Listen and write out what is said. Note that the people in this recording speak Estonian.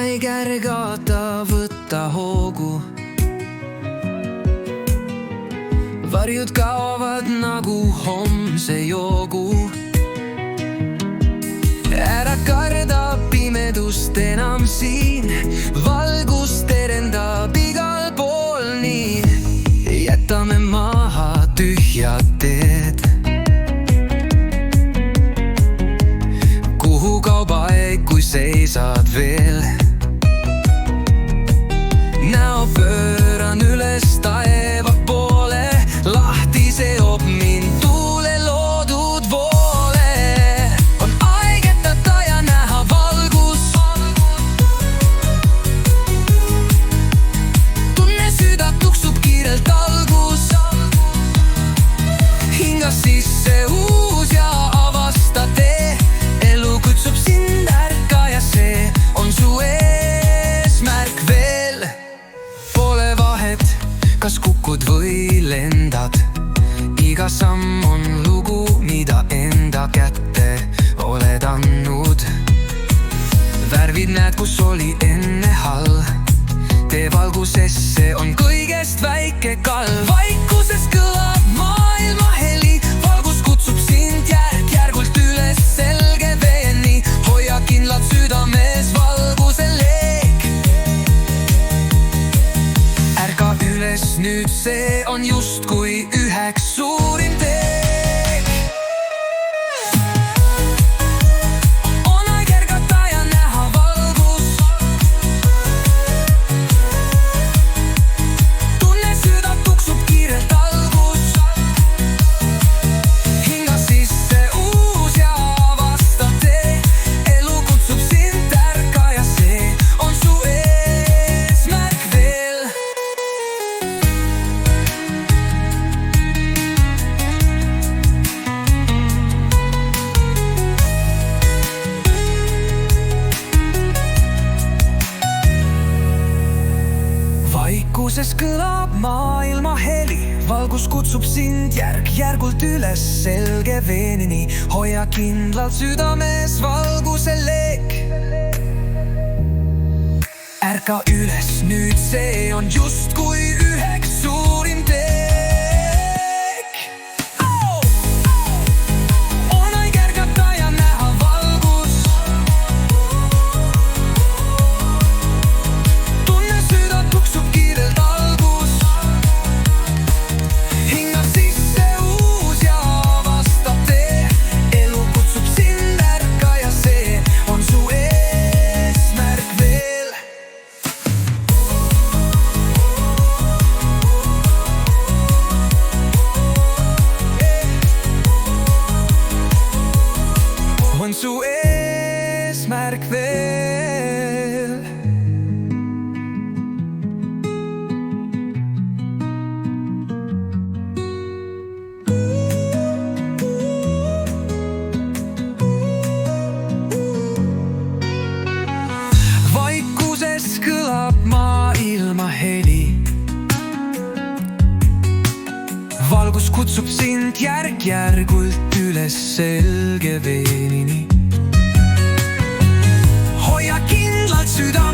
ei kärgata, võta hoogu. Varjud kaovad nagu homse joogu. Ära karda pimedust enam siin, valgus terendab igal pool nii. Jätame maha tühjad teed, kuhu kauba aeg, kui seisad veel. Näo pööran üles taeva poole, lahti seob mind tuule loodud voole. On aeg jätata ja näha valgus. Tunne süda tuksub kiirelt algus. Hinga sisse uus ja avasta tee. Elu kutsub sind, ärka ja see on su eesmärk veel. Pole vahet, kas kukud või lendad. Iga samm on lugu, mida enda kätte oled andnud. Värvid näed, kus oli enne hall. Tee valgusesse on kõigest väike kall. Vaikuses kõlab maailma heli. Valgus kutsub sind järk-järgult üles selge veeni. Hoia kindlalt südames valguse leek. Ärka üles nüüd, see on justkui üheks suurim teek. On aeg ärgata ja näha valgus. Tunne süda tuksub kiirelt algus. Hinga sisse uus ja avasta tee. Elu kutsub sind, ärka ja see on su eesmärk veel. Vaikuses kõlab maailma heli. Valgus kutsub sind järk-järgult üles selge veenini. Hoia kindlalt südames valguse leek. Ärka üles nüüd, see on justkui üheks suurim teek. On aeg ärgata ja näha valgus. Tunne süda tuksub kiirelt algus. Hinga sisse uus ja avasta tee. Elu kutsub sind, ärka ja see on su eesmärk veel. On su eesmärk veel. Vaikuses kõlab maailma heli. Valgus kutsub sind järk-järgult üles selge veenini. Hoia kindlalt süda